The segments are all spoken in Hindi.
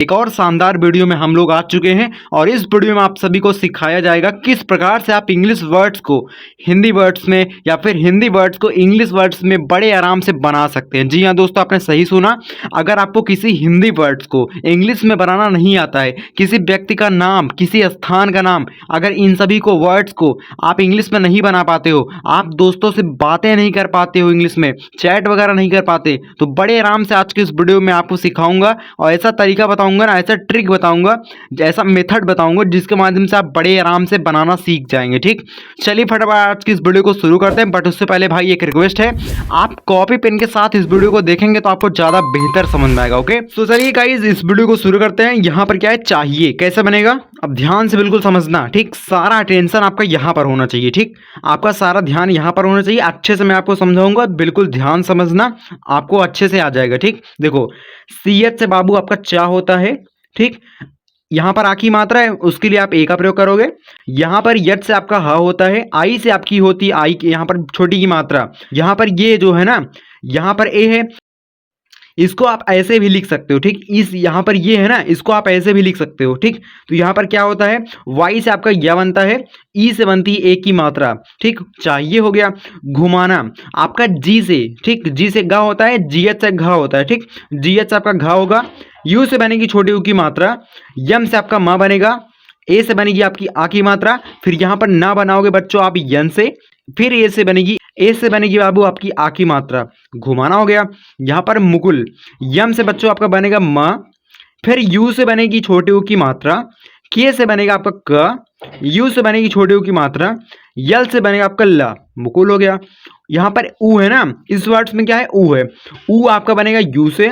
एक और शानदार वीडियो में हम लोग आ चुके हैं और इस वीडियो में आप सभी को सिखाया जाएगा किस प्रकार से आप इंग्लिश वर्ड्स को हिंदी वर्ड्स में या फिर हिंदी वर्ड्स को इंग्लिश वर्ड्स में बड़े आराम से बना सकते हैं। जी हाँ दोस्तों, आपने सही सुना। अगर आपको किसी हिंदी वर्ड्स को इंग्लिश में बनाना नहीं आता है, किसी व्यक्ति का नाम, किसी स्थान का नाम, अगर इन सभी को वर्ड्स को आप इंग्लिश में नहीं बना पाते हो, आप दोस्तों से बातें नहीं कर पाते हो, इंग्लिश में चैट वगैरह नहीं कर पाते, तो बड़े आराम से आज के इस वीडियो में आपको सिखाऊंगा और ऐसा तरीका बताऊंगा ना, ऐसा ट्रिक बताऊंगा, ऐसा मेथड बताऊंगा जिसके माध्यम से आप बड़े आराम से बनाना सीख जाएंगे। ठीक, चलिए फटाफट आज की इस वीडियो को शुरू करते हैं। बट उससे पहले भाई एक रिक्वेस्ट है, आप कॉपी पेन के साथ इस वीडियो को देखेंगे तो आपको ज़्यादा बेहतर समझ में आएगा। ओके, तो चलिए गाइस इस वीडियो को शुरू करते हैं। यहाँ पर क्या है, चाहिए कैसे बनेगा, अब ध्यान से बिल्कुल समझना। ठीक, सारा अटेंशन आपका यहाँ पर होना चाहिए। ठीक, आपका सारा ध्यान यहाँ पर होना चाहिए। अच्छे से मैं आपको समझाऊंगा, बिल्कुल ध्यान समझना, आपको अच्छे से आ जाएगा। ठीक, देखो सीएच से बाबू आपका चा होता है। ठीक, यहाँ पर आ की मात्रा है, उसके लिए आप ए का प्रयोग करोगे। यहाँ पर यट से आपका ह होता है, आई से आपकी होती है आई, यहाँ पर छोटी की मात्रा। यहाँ पर ये जो है ना, यहाँ पर ए है, इसको आप ऐसे भी लिख सकते हो। ठीक, इस यहाँ पर ये है ना, इसको आप ऐसे भी लिख सकते हो। ठीक, तो यहाँ पर क्या होता है, वाई से आपका या बनता है, ई से बनती है ए की मात्रा। ठीक, चाहिए हो गया। घुमाना आपका जी से, ठीक, जी से गा होता है, जी एच से घा होता है। ठीक, जी एच से आपका घा होगा, यू से बनेगी छोटी यू की मात्रा, यम से आपका माँ बनेगा, ए से बनेगी आपकी आ की मात्रा, फिर यहाँ पर ना बनाओगे बच्चों आप यन से, फिर ए से बनेगी बाबू आपकी आ की मात्रा, घुमाना हो गया। यहाँ पर मुकुल, यम से बच्चों आपका बनेगा म, फिर यू से बनेगी छोटे यू की मात्रा, के से बनेगा आपका क, यू से बनेगी छोटे यू की मात्रा, यल से बनेगा आपका ल, मुकुल हो गया। यहाँ पर ऊ है ना, इस वर्ड्स में क्या है, ऊ है, ऊ आपका बनेगा यू से।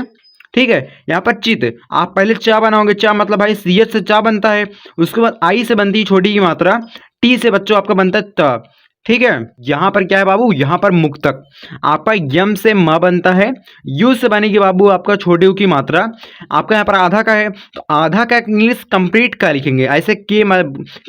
ठीक है, यहाँ पर चित, आप पहले चा बनाओगे, चा मतलब भाई सी एच से चा बनता है, उसके बाद आई से बनती है छोटी की मात्रा, टी से बच्चों आपका बनता है त। ठीक है, यहाँ पर क्या है बाबू, यहाँ पर मुक्तक, आपका यम से म बनता है, यू से बनेगी बाबू आपका छोटे यू की मात्रा, आपका यहाँ पर आधा का है, तो आधा का इंग्लिश कंप्लीट का लिखेंगे ऐसे, के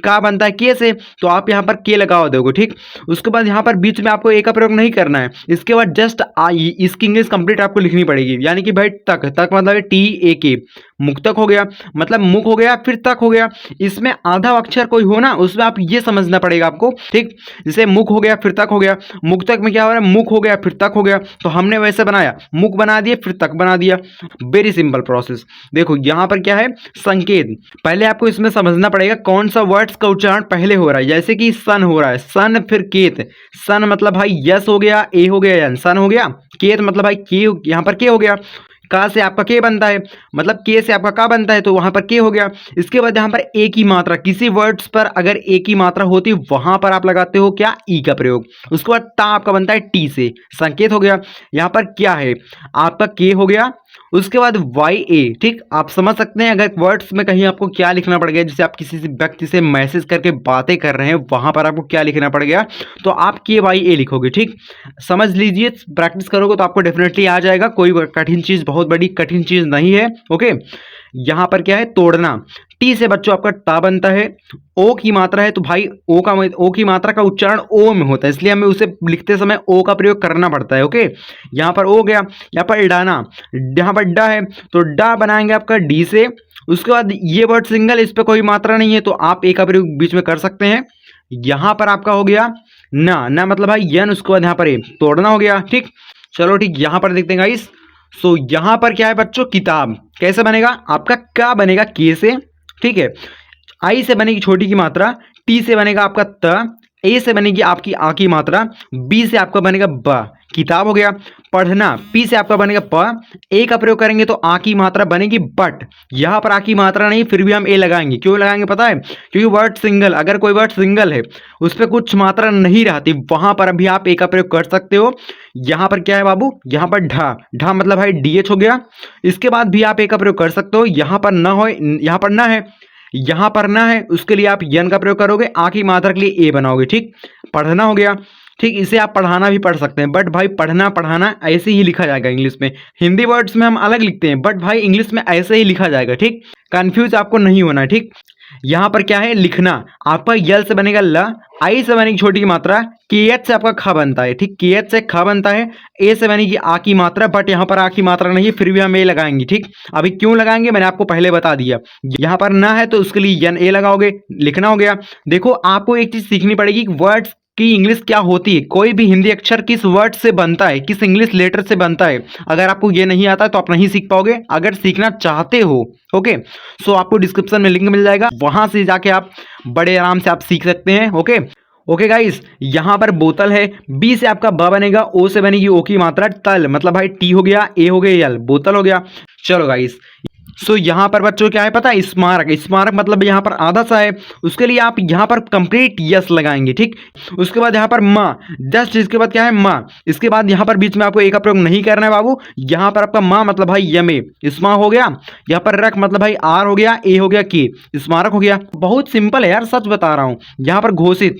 का बनता है के से, तो आप यहाँ पर के लगा दोगे। ठीक, उसके बाद यहाँ पर बीच में आपको ए का प्रयोग नहीं करना है, इसके बाद जस्ट आई, इसकी इंग्लिश कंप्लीट आपको लिखनी पड़ेगी। यानी कि भाई तक, तक मतलब है टी ए के, मुक्तक हो गया, मतलब मुख हो गया फिर तक हो गया। इसमें आधा अक्षर कोई हो ना, उसमें आप ये समझना पड़ेगा आपको। ठीक, जैसे मुख हो गया फिर तक हो गया, मुक्तक में क्या हो रहा है, मुख हो गया फिर तक हो गया, तो हमने वैसे बनाया, मुख बना दिया फिर तक बना दिया, वेरी सिंपल प्रोसेस। देखो यहाँ पर क्या है, संकेत, पहले आपको इसमें समझना पड़ेगा कौन सा वर्ड्स का उच्चारण पहले हो रहा है। जैसे कि सन हो रहा है, सन फिर केत, सन मतलब भाई यस हो गया, ए हो गया यन, सन हो गया, केत मतलब भाई के, यहाँ पर के हो गया, का से आपका के बनता है, मतलब के से आपका का बनता है, तो वहां पर के हो गया। इसके बाद यहाँ पर ए की मात्रा, किसी वर्ड्स पर अगर ए की मात्रा होती वहां पर आप लगाते हो क्या, ई का प्रयोग। उसके बाद ता आपका बनता है टी से, संकेत हो गया। यहाँ पर क्या है, आपका के हो गया, उसके बाद वाई ए। ठीक, आप समझ सकते हैं अगर वर्ड्स में कहीं आपको क्या लिखना पड़ गया, जैसे आप किसी से व्यक्ति से मैसेज करके बातें कर रहे हैं, वहां पर आपको क्या लिखना पड़ गया, तो आप के वाई ए लिखोगे। ठीक, समझ लीजिए, प्रैक्टिस करोगे तो आपको डेफिनेटली आ जाएगा, कोई कठिन चीज, बहुत बड़ी कठिन चीज नहीं है। ओके, यहाँ पर क्या है, तोड़ना, टी से बच्चों आपका टा बनता है, ओ की मात्रा है, तो भाई ओ की मात्रा का उच्चारण ओ में होता है, इसलिए हमें उसे लिखते समय ओ का प्रयोग करना पड़ता है। ओके, यहाँ पर ओ गया। यहाँ पर डाना, यहाँ पर डा है, तो डा बनाएंगे आपका डी से। उसके बाद ये वर्ड सिंगल, इस पर कोई मात्रा नहीं है, तो आप ए का प्रयोग बीच में कर सकते हैं। यहाँ पर आपका हो गया ना, ना मतलब भाई यन, उसके बाद यहाँ पर ए, तोड़ना हो गया। ठीक, चलो ठीक, यहाँ पर देखते हैं गाइस। सो यहाँ पर क्या है बच्चों, किताब, कैसे बनेगा, आपका का बनेगा के से। ठीक है, आई से बनेगी छोटी की मात्रा, टी से बनेगा आपका त, ए से बनेगी आपकी आ की मात्रा, बी से आपका बनेगा ब, किताब हो गया। पढ़ना, पी से आपका बनेगा प, ए का प्रयोग करेंगे तो आ की मात्रा बनेगी बट, यहाँ पर आ की मात्रा नहीं, फिर भी हम ए लगाएंगे। क्यों लगाएंगे पता है, क्योंकि वर्ड सिंगल, अगर कोई वर्ड सिंगल है उस पर कुछ मात्रा नहीं रहती, वहां पर भी आप ए का प्रयोग कर सकते हो। यहाँ पर क्या है बाबू, यहाँ पर ढा, ढा मतलब भाई डी एच हो गया, इसके बाद भी आप ए का प्रयोग कर सकते हो। यहाँ पर ना हो, यहाँ पर ना है, यहाँ पर ना है, उसके लिए आप यन का प्रयोग करोगे, आ की मात्रा के लिए ए बनाओगे। ठीक, पढ़ना हो गया। ठीक, इसे आप पढ़ाना भी पढ़ सकते हैं, बट भाई पढ़ना पढ़ाना ऐसे ही लिखा जाएगा इंग्लिश में। हिंदी वर्ड्स में हम अलग लिखते हैं, बट भाई इंग्लिश में ऐसे ही लिखा जाएगा। ठीक, कंफ्यूज आपको नहीं होना है। ठीक, यहाँ पर क्या है लिखना, आपका यल से बनेगा ल, आई से बनेगी छोटी की मात्रा, के एच से आपका ख बनता है, ठीक, के एच से ख बनता है, ए से बनेगी आ की मात्रा, बट यहाँ पर आ की मात्रा नहीं है, फिर भी हम ए लगाएंगे, ठीक। अभी क्यों लगाएंगे मैंने आपको पहले बता दिया, यहाँ पर ना है तो उसके लिए यन ए लगाओगे, लिखना हो गया। देखो आपको एक चीज सीखनी पड़ेगी, वर्ड्स की इंग्लिश क्या होती है, कोई भी हिंदी अक्षर किस वर्ड से बनता है, किस इंग्लिश लेटर से बनता है। अगर आपको ये नहीं आता है तो आप नहीं सीख पाओगे। अगर सीखना चाहते हो, ओके, सो आपको डिस्क्रिप्शन में लिंक मिल जाएगा, वहां से जाके आप बड़े आराम से आप सीख सकते हैं। ओके ओके गाइस, यहां पर बोतल है, बी से आपका ब बनेगा, ओ से बनेगी ओ की मात्रा, तल मतलब भाई टी हो गया, ए हो गया यल, बोतल हो गया। चलो गाइस, सो यहाँ पर बच्चों क्या है पता है, स्मारक, स्मारक मतलब यहाँ पर आधा सा है, उसके लिए आप यहाँ पर कंप्लीट यस लगाएंगे, ठीक। उसके बाद यहाँ पर माँ, जस्ट इसके बाद क्या है माँ, इसके बाद यहाँ पर बीच में आपको ए का प्रयोग नहीं करना है बाबू। यहाँ पर आपका माँ मतलब भाई यमे, स्मा हो गया, यहाँ पर रख मतलब भाई आर हो गया, ए हो गया के, स्मारक हो गया। बहुत सिंपल है यार, सच बता रहा हूँ। यहाँ पर घोषित,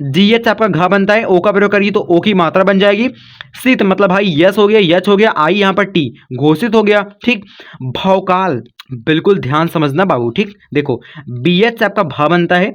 जी एच आपका घ बनता है, ओ का प्रयोग करिए तो ओ की मात्रा बन जाएगी। शीत मतलब भाई यस हो गया, यच हो गया, आई यहाँ पर टी, घोषित हो गया, ठीक। भौकाल, बिल्कुल ध्यान समझना बाबू, ठीक। देखो बी एच से आपका भा बनता है,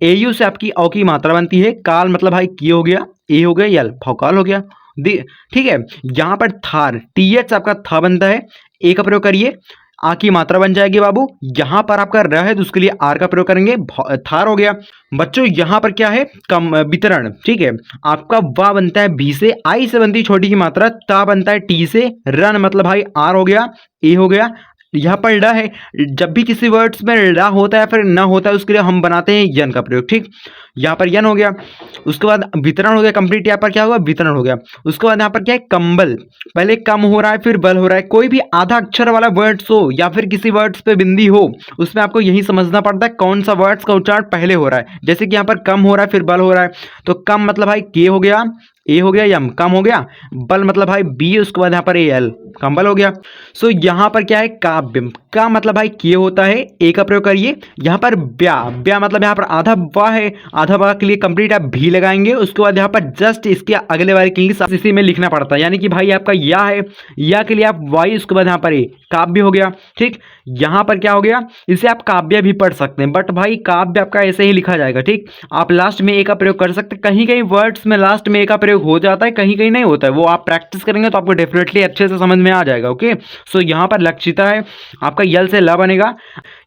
ए यू से आपकी औ की मात्रा बनती है, काल मतलब भाई की हो गया, ए हो गया यल, भौकाल हो गया, ठीक है। यहाँ पर थार, टी एच से आपका था बनता है, ए का प्रयोग करिए, आ की मात्रा बन जाएगी बाबू। यहाँ पर आपका र है तो उसके लिए आर का प्रयोग करेंगे, थार हो गया। बच्चों यहाँ पर क्या है, कम वितरण, ठीक है। आपका वा बनता है बी से, आई से बनती है छोटी की मात्रा, ता बनता है टी से, रन मतलब भाई आर हो गया, ए हो गया। यहाँ पर ड है, जब भी किसी वर्ड्स में ड होता है फिर न होता है उसके लिए हम बनाते हैं यन का प्रयोग, ठीक। यहाँ पर यन हो गया, उसके बाद वितरण हो गया कंप्लीट, यहाँ पर क्या हुआ वितरण हो गया। उसके बाद यहाँ पर क्या है कंबल, पहले कम हो रहा है फिर बल हो रहा है, कोई भी आधा अक्षर वाला वर्ड्स हो या फिर किसी वर्ड्स पे बिंदी हो, उसमें आपको यही समझना पड़ता है कौन सा वर्ड्स का उच्चारण पहले हो रहा है। जैसे कि यहाँ पर कम हो रहा है फिर बल हो रहा है, तो कम मतलब भाई के हो गया, ए हो गया, यम कम हो गया, बल मतलब भाई बी, उसके बाद यहाँ पर ए एल, कंबल हो गया। सो यहाँ पर क्या है काव्य, का मतलब भाई के होता है, ए का प्रयोग करिए। यहाँ पर ब्या, ब्या मतलब यहाँ पर आधा वा है, आधा वा के लिए कंप्लीट आप भी लगाएंगे। उसके बाद यहाँ पर जस्ट इसके अगले वाले की इंग्लिश इसी में लिखना पड़ता है, यानी कि भाई आपका या है, या के लिए आप वाई, उसके बाद यहाँ पर ए, काव्य हो गया, ठीक। यहाँ पर क्या हो गया, इसे आप काव्य भी पढ़ सकते हैं, बट भाई काव्य आपका ऐसे ही लिखा जाएगा, ठीक। आप लास्ट में ए का प्रयोग कर सकते हैं, कहीं कहीं वर्ड्स में लास्ट में ए का प्रयोग हो जाता है, कहीं कहीं नहीं होता है, वो आप प्रैक्टिस करेंगे तो आपको डेफिनेटली अच्छे से समझ में आ जाएगा। ओके, सो यहाँ पर लक्षिता है, आपका यल से ला बनेगा,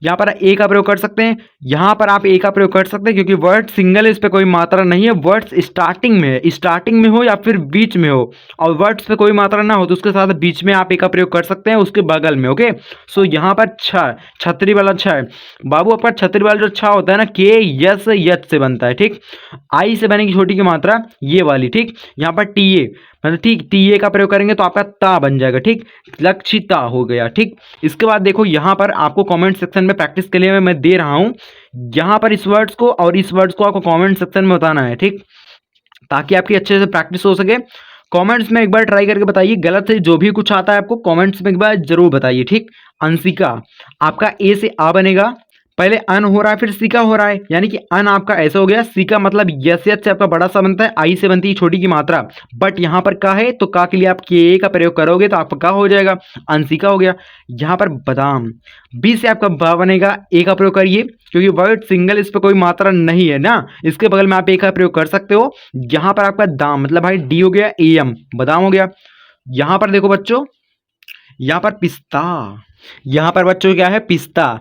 यहाँ पर ए का प्रयोग कर सकते हैं, यहाँ पर आप ए का प्रयोग कर सकते हैं क्योंकि वर्ड सिंगल है, इस पर कोई मात्रा नहीं है। वर्ड्स स्टार्टिंग में है, स्टार्टिंग में हो या फिर बीच में हो, और वर्ड्स पे कोई मात्रा ना हो तो उसके साथ बीच में आप ए का प्रयोग कर सकते हैं, उसके बगल में। ओके, सो यहाँ पर छ, छतरी वाला छ है बाबू, आपका छतरी वाला जो छ होता है ना, के यस यच से बनता है, ठीक। आई से बनेगी छोटी की मात्रा ये वाली, ठीक। यहाँ पर टी ए मतलब ठीक, टी ए का प्रयोग करेंगे तो आपका ता बन जाएगा, ठीक, लक्षिता हो गया, ठीक। इसके बाद देखो यहाँ पर आपको कमेंट सेक्शन में प्रैक्टिस के लिए मैं दे रहा हूँ, यहाँ पर इस वर्ड्स को और इस वर्ड्स को आपको कमेंट सेक्शन में बताना है, ठीक, ताकि आपकी अच्छे से प्रैक्टिस हो सके। कमेंट्स में एक बार ट्राई करके बताइए, गलत से जो भी कुछ आता है आपको कमेंट्स में एक बार जरूर बताइए, ठीक। अंशिका, आपका ए से आ बनेगा, पहले अन हो रहा है फिर सिका हो रहा है, यानी कि अन आपका ऐसा हो गया, सिका मतलब यस यस से आपका बड़ा सा बनता है, आई से बनती है छोटी की मात्रा, बट यहाँ पर का है तो का के लिए आप के का प्रयोग करोगे तो आपका का हो जाएगा, अंशिका हो गया। यहाँ पर बादाम, बी से आपका बा बनेगा, ए का प्रयोग करिए क्योंकि वर्ड सिंगल, इस पर कोई मात्रा नहीं है ना, इसके बगल में आप ए का प्रयोग कर सकते हो। यहाँ पर आपका दाम मतलब भाई डी हो गया, ए एम बादाम हो गया। यहाँ पर देखो बच्चों, यहाँ पर पिस्ता, यहाँ पर बच्चों क्या है पिस्ता,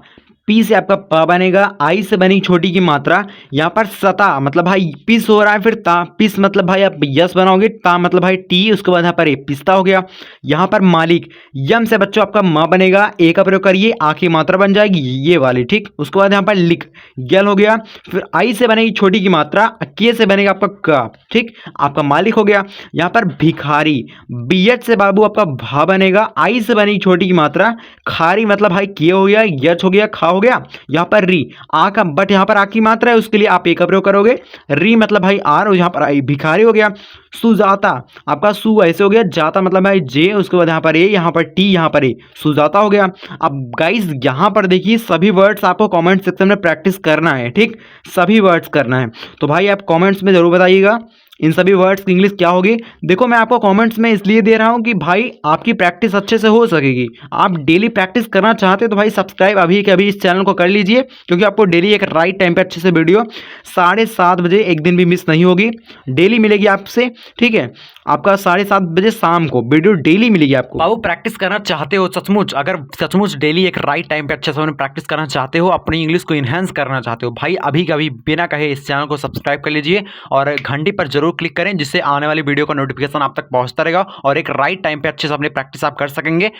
पी से आपका प बनेगा, आई से बनी छोटी की मात्रा, यहाँ पर सता मतलब भाई पिस हो रहा है, फिर ता, पिस मतलब भाई आप यस बनाओगे, ता मतलब भाई टी, उसके बाद यहाँ पर ए पिस्ता हो गया। यहाँ पर मालिक, यम से बच्चों आपका म बनेगा, ए का प्रयोग करिए, आ की मात्रा बन जाएगी ये वाली, ठीक। उसके बाद यहाँ पर लिख, गल हो गया, फिर आई से बनेगी छोटी की मात्रा, के से बनेगा आपका क, ठीक, आपका मालिक हो गया। यहाँ पर भिखारी, बी एच से बाबू आपका भा बनेगा, आई से बनेगी छोटी की मात्रा, खारी मतलब भाई के हो गया, यच हो गया, खा हो गया। यहाँ पर री, आ का, बट यहाँ पर आ की मात्रा है उसके लिए आप ए का प्रयोग करोगे, री मतलब भाई आर, और यहाँ पर आई भिखारी हो गया। सुजाता, आपका सु ऐसे हो गया, जाता मतलब भाई जे, उसके बाद यहाँ पर ए, यहाँ पर टी, यहाँ पर ए, सुजाता हो गया। अब गाइस यहाँ पर देखिए सभी वर्ड्स आपको कमेंट सेक्शन में प्रैक्टिस करना है, ठीक, सभी वर्ड्स करना है, तो भाई आप कमेंट्स में जरूर बताइएगा इन सभी वर्ड्स की इंग्लिश क्या होगी? देखो मैं आपको कमेंट्स में इसलिए दे रहा हूँ कि भाई आपकी प्रैक्टिस अच्छे से हो सकेगी। आप डेली प्रैक्टिस करना चाहते हो तो भाई सब्सक्राइब अभी के अभी इस चैनल को कर लीजिए, क्योंकि आपको डेली एक राइट टाइम पे अच्छे से वीडियो 7:30 बजे एक दिन भी मिस नहीं होगी, डेली मिलेगी आपसे। ठीक है, आपका 7:30 बजे शाम को वीडियो डेली मिलेगी आपको। बाबू प्रैक्टिस करना चाहते हो सचमुच, अगर सचमुच डेली एक राइट टाइम पे अच्छे से प्रैक्टिस करना चाहते हो, अपनी इंग्लिश को इन्हेंस करना चाहते हो, भाई अभी के अभी बिना कहे इस चैनल को सब्सक्राइब कर लीजिए और घंटी पर जरूर क्लिक करें, जिससे आने वाली वीडियो का नोटिफिकेशन आप तक पहुंचता रहेगा और एक राइट टाइम पे अच्छे से अपनी प्रैक्टिस आप कर सकेंगे।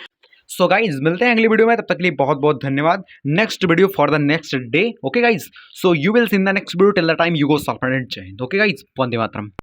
सो गाइज मिलते हैं अगली वीडियो में, तब तक के लिए बहुत बहुत धन्यवाद। Next video for the next day. Okay guys, so you will see in the next video. Till the time you go soft and जय हिंद। Okay guys, Vande Mataram.